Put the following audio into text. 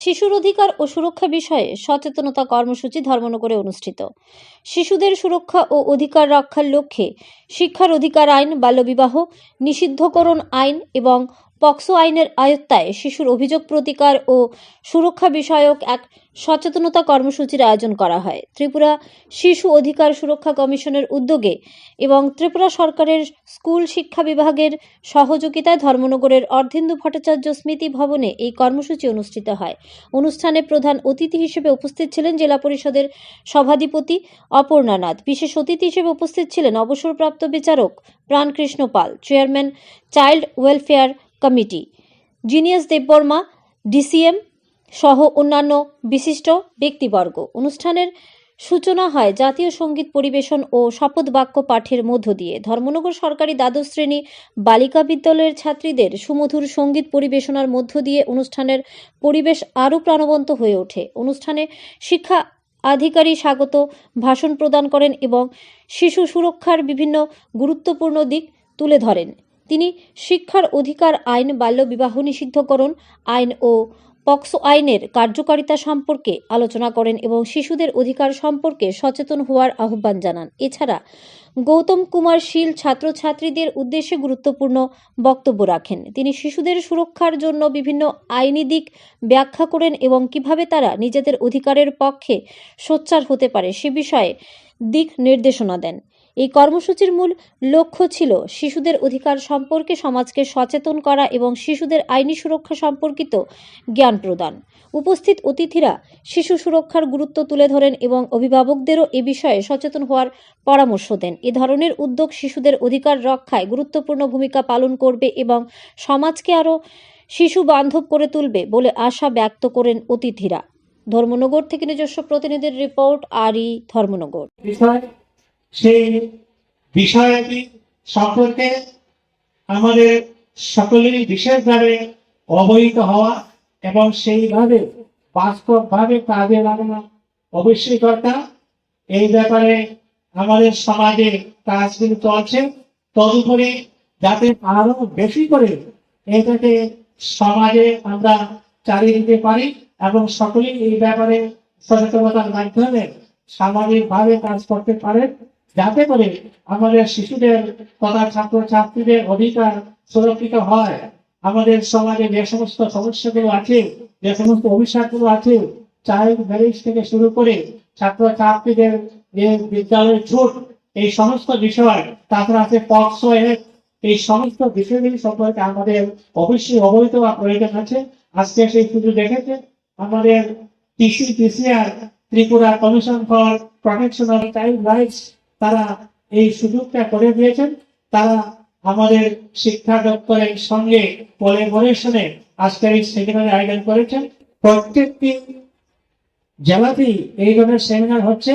শিশুর অধিকার ও সুরক্ষা বিষয়ে সচেতনতা কর্মসূচি ধর্মনগরে অনুষ্ঠিত। শিশুদের সুরক্ষা ও অধিকার রক্ষার লক্ষ্যে শিক্ষার অধিকার আইন, বাল্যবিবাহ নিষিদ্ধকরণ আইন এবং পক্সো আইনের আওতায় শিশুর অভিযোগ প্রতিকার ও সুরক্ষা বিষয়ক এক সচেতনতা কর্মসূচির আয়োজন করা হয় ত্রিপুরা শিশু অধিকার সুরক্ষা কমিশনের উদ্যোগে এবং ত্রিপুরা সরকারের স্কুল শিক্ষা বিভাগের সহযোগিতায় ধর্মনগরের অর্ধেন্দু ভট্টাচার্য স্মৃতি ভবনে এই কর্মসূচি অনুষ্ঠিত হয়। অনুষ্ঠানে প্রধান অতিথি হিসেবে উপস্থিত ছিলেন জেলা পরিষদের সভাধিপতি অপর্ণা নাথ। বিশেষ অতিথি হিসেবে উপস্থিত ছিলেন অবসরপ্রাপ্ত বিচারক Prankrishna Pal, chairman child welfare committee Genius Debbarma, DCM সহ অন্যান্য বিশিষ্ট ব্যক্তিবর্গ। অনুষ্ঠানের সূচনা হয় জাতীয় সঙ্গীত পরিবেশন ও শপথ বাক্য পাঠের মধ্য দিয়ে। ধর্মনগর সরকারি দ্বাদশ শ্রেণী বালিকা বিদ্যালয়ের ছাত্রীদের সুমধুর সঙ্গীত পরিবেশনার মধ্য দিয়ে অনুষ্ঠানের পরিবেশ আরও প্রাণবন্ত হয়ে ওঠে। অনুষ্ঠানে শিক্ষা আধিকারিক স্বাগত ভাষণ প্রদান করেন এবং শিশু সুরক্ষার বিভিন্ন গুরুত্বপূর্ণ দিক তুলে ধরেন। তিনি শিক্ষার অধিকার আইন, বাল্যবিবাহ নিষিদ্ধকরণ আইন ও পক্সো আইনের কার্যকারিতা সম্পর্কে আলোচনা করেন এবং শিশুদের অধিকার সম্পর্কে সচেতন হওয়ার আহ্বান জানান। এছাড়া গৌতম কুমার শীল ছাত্রছাত্রীদের উদ্দেশ্যে গুরুত্বপূর্ণ বক্তব্য রাখেন। তিনি শিশুদের সুরক্ষার জন্য বিভিন্ন আইনি দিক ব্যাখ্যা করেন এবং কিভাবে তারা নিজেদের অধিকারের পক্ষে সোচ্চার হতে পারে সে বিষয়ে দিক নির্দেশনা দেন। এই কর্মসূচির মূল লক্ষ্য ছিল শিশুদের অধিকার সম্পর্কে সমাজকে সচেতন করা এবং শিশুদের আইনি সুরক্ষা সম্পর্কিত জ্ঞান প্রদান। উপস্থিত অতিথিরা শিশু সুরক্ষার গুরুত্ব তুলে ধরেন এবং অভিভাবকদেরও এ বিষয়ে সচেতন হওয়ার পরামর্শ দেন। এ ধরনের উদ্যোগ শিশুদের অধিকার রক্ষায় গুরুত্বপূর্ণ ভূমিকা পালন করবে এবং সমাজকে আরও শিশু বান্ধব করে তুলবে বলে আশা ব্যক্ত করেন অতিথিরা। ধর্মনগর থেকে নিজস্ব প্রতিনিধির রিপোর্ট, আরই ধর্মনগর। সেই বিষয়টি সম্পর্কে আমাদের সকলেরই বিশেষভাবে অবহিত হওয়া এবং সেইভাবে বাস্তবভাবে কাজে লাগানো অবশ্যই দরকার। এই ব্যাপারে আমাদের সমাজে কাজগুলো চলছে, তদুপরি যাতে আরো বেশি করে এটাকে সমাজে আমরা চালিয়ে দিতে পারি এবং সকলেই এই ব্যাপারে সচেতনতার মাধ্যমে সামাজিকভাবে কাজ করতে পারেন, যাতে করে আমাদের শিশুদের তথা ছাত্রছাত্রীদের অধিকার সুরক্ষিত হয়। আমাদের সমাজে যে সমস্ত সমস্যাগুলো আছে, যে সমস্ত অভিশাপগুলো আছে, চাইল্ড ম্যারেজ থেকে শুরু করে ছাত্রছাত্রীদের যে বিদ্যালয়ের ছুট, এই সমস্ত বিষয়, তাছাড়া আছে পক্সো অ্যাক্ট, এই সমস্ত বিষয়গুলি সম্পর্কে আমাদের অবশ্যই অবহিত হওয়া প্রয়োজন আছে। আজকে সেই সুযোগ দেখেছে আমাদের TCR Tripura commission for protection of child rights, তারা এই সুযোগটা করে দিয়েছেন। তারা আমাদের শিক্ষা দপ্তরের সঙ্গে কোলাবোরেশনে আজকের এই সেমিনার আয়োজন করেছেন। প্রত্যেকটি জেলাতেই এই ধরনের সেমিনার হচ্ছে।